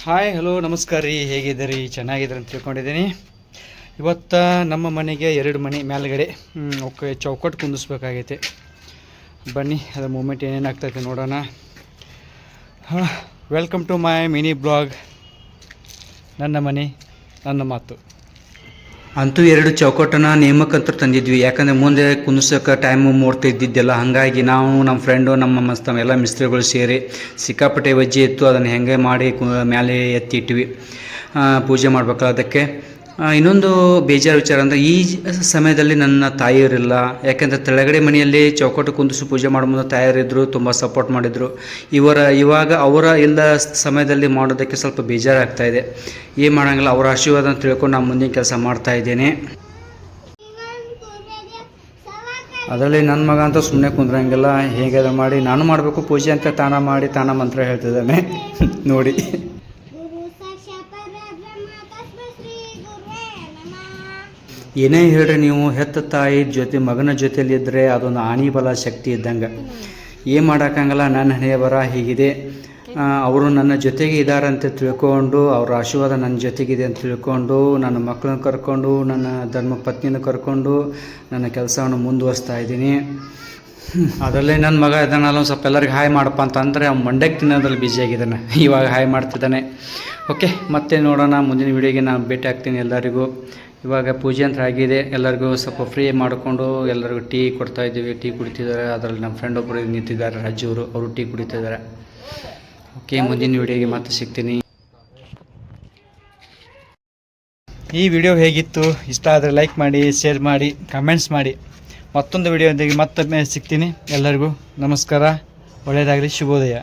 Hi hello ನಮಸ್ಕಾರ ರೀ, ಹೇಗಿದ್ದೀರಿ? ಚೆನ್ನಾಗಿದ್ದೀರಿ ಅಂತ ತಿಳ್ಕೊಂಡಿದ್ದೀನಿ. ಇವತ್ತು ನಮ್ಮ ಮನೆಗೆ 2 ಮನೆ ಮೇಲ್ಗಡೆ ಓಕೆ ಚೌಕಟ್ಟು ಕುಂದಿಸ್ಬೇಕಾಗೈತೆ. ಬನ್ನಿ ಅದು ಮೂಮೆಂಟ್ ಏನೇನಾಗ್ತೈತೆ ನೋಡೋಣ. Welcome to my mini blog. ನನ್ನ ಮನೆ ನನ್ನ ಮಾತು. ಅಂತೂ 2 ಚೌಕಟ್ಟನ್ನು ನೇಮಕ್ಕಂತೂ ತಂದಿದ್ವಿ, ಯಾಕಂದರೆ ಮುಂದೆ ಕುಂದಿಸೋಕೆ ಟೈಮು ಮುಹೂರ್ತ ಇದ್ದಿದ್ದೆಲ್ಲ. ಹಾಗಾಗಿ ನಾವು ನಮ್ಮ ಫ್ರೆಂಡು ನಮ್ಮ ಎಲ್ಲ ಮಿಸ್ತ್ರಿಗಳು ಸೇರಿ ಸಿಕ್ಕಾಪಟ್ಟೆ ವಜ್ಜೆ ಇತ್ತು, ಅದನ್ನು ಹೆಂಗೆ ಮಾಡಿ ಮೇಲೆ ಎತ್ತಿಟ್ವಿ ಪೂಜೆ ಮಾಡ್ಬೇಕಲ್ಲ. ಅದಕ್ಕೆ ಇನ್ನೊಂದು ಬೇಜಾರು ವಿಚಾರ ಅಂದರೆ ಈ ಸಮಯದಲ್ಲಿ ನನ್ನ ತಾಯಿಯರಿಲ್ಲ. ಯಾಕೆಂದರೆ ತೆಳಗಡೆ ಮನೆಯಲ್ಲಿ ಚೌಕಟ್ಟು ಕುಂದಿಸಿ ಪೂಜೆ ಮಾಡೋ ಮುಂದೆ ತಾಯಿಯರಿದ್ದರು, ತುಂಬ ಸಪೋರ್ಟ್ ಮಾಡಿದರು. ಇವಾಗ ಅವರ ಇಲ್ಲ ಸಮಯದಲ್ಲಿ ಮಾಡೋದಕ್ಕೆ ಸ್ವಲ್ಪ ಬೇಜಾರಾಗ್ತಾಯಿದೆ. ಏನು ಮಾಡೋಂಗಿಲ್ಲ, ಅವರ ಆಶೀರ್ವಾದ ಅಂತ ತಿಳ್ಕೊಂಡು ನಾನು ಮುಂದಿನ ಕೆಲಸ ಮಾಡ್ತಾಯಿದ್ದೇನೆ. ಅದರಲ್ಲಿ ನನ್ನ ಮಗ ಅಂತ ಸುಮ್ಮನೆ ಕುಂದ್ರಂಗಿಲ್ಲ, ಹೇಗೆ ಮಾಡಿ ನಾನು ಮಾಡಬೇಕು ಪೂಜೆ ಅಂತ ತಾನ ಮಾಡಿ ತಾನ ಮಂತ್ರ ಹೇಳ್ತಿದ್ದಾನೆ ನೋಡಿ. ಏನೇ ಹೇಳ್ರಿ ನೀವು, ಹೆತ್ತ ತಾಯಿ ಜೊತೆ ಮಗನ ಜೊತೆಯಲ್ಲಿದ್ದರೆ ಅದೊಂದು ಆಣಿಬಲ ಶಕ್ತಿ ಇದ್ದಂಗೆ. ಏನು ಮಾಡೋಕ್ಕಾಗಲ್ಲ, ನನ್ನ ಹಣೆ ಬರ ಹೀಗಿದೆ. ಅವರು ನನ್ನ ಜೊತೆಗೆ ಇದ್ದಾರೆ ಅಂತ ತಿಳ್ಕೊಂಡು, ಅವರ ಆಶೀರ್ವಾದ ನನ್ನ ಜೊತೆಗಿದೆ ಅಂತ ತಿಳ್ಕೊಂಡು, ನನ್ನ ಮಕ್ಕಳನ್ನ ಕರ್ಕೊಂಡು, ನನ್ನ ಧರ್ಮ ಪತ್ನಿನ ಕರ್ಕೊಂಡು ನನ್ನ ಕೆಲಸವನ್ನು ಮುಂದುವರಿಸ್ತಾ ಇದ್ದೀನಿ. ಅದರಲ್ಲೇ ನನ್ನ ಮಗ ಇದ್ದಾನಲ್ಲ, ಒಂದು ಸ್ವಲ್ಪ ಎಲ್ಲರಿಗೆ ಹಾಯ್ ಮಾಡಪ್ಪ ಅಂತಂದರೆ ಅವ್ನು ಮಂಡ್ಯಕ್ಕೆ ತಿನ್ನೋದ್ರಲ್ಲಿ ಬ್ಯುಸಿಯಾಗಿದ್ದಾನೆ. ಇವಾಗ ಹಾಯ್ ಮಾಡ್ತಿದ್ದಾನೆ. ಓಕೆ, ಮತ್ತೆ ನೋಡೋಣ ಮುಂದಿನ ವೀಡಿಯೋಗೆ ನಾನು ಭೇಟಿ ಆಗ್ತೀನಿ ಎಲ್ಲರಿಗೂ. ಇವಾಗ ಪೂಜೆ ಅಂತ ಆಗಿದೆ, ಎಲ್ಲರಿಗೂ ಸ್ವಲ್ಪ ಫ್ರೀ ಮಾಡಿಕೊಂಡು ಎಲ್ಲರಿಗೂ ಟೀ ಕೊಡ್ತಾಯಿದ್ದೀವಿ. ಟೀ ಕುಡಿತಿದ್ದಾರೆ. ಅದರಲ್ಲಿ ನಮ್ಮ ಫ್ರೆಂಡ್ ಒಬ್ಬರು ನಿಂತಿದ್ದಾರೆ, ರಾಜೂರು, ಅವರು ಟೀ ಕುಡಿತಿದ್ದಾರೆ. ಓಕೆ, ಮುಂದಿನ ವೀಡಿಯೋಗೆ ಮತ್ತೆ ಸಿಗ್ತೀನಿ. ಈ ವಿಡಿಯೋ ಹೇಗಿತ್ತು? ಇಷ್ಟ ಆದರೆ ಲೈಕ್ ಮಾಡಿ, ಶೇರ್ ಮಾಡಿ, ಕಮೆಂಟ್ಸ್ ಮಾಡಿ. ಮತ್ತೊಂದು ವಿಡಿಯೋದೊಂದಿಗೆ ಮತ್ತೊಮ್ಮೆ ಸಿಗ್ತೀನಿ. ಎಲ್ಲರಿಗೂ ನಮಸ್ಕಾರ, ಒಳ್ಳೆಯದಾಗಲಿ, ಶುಭೋದಯ.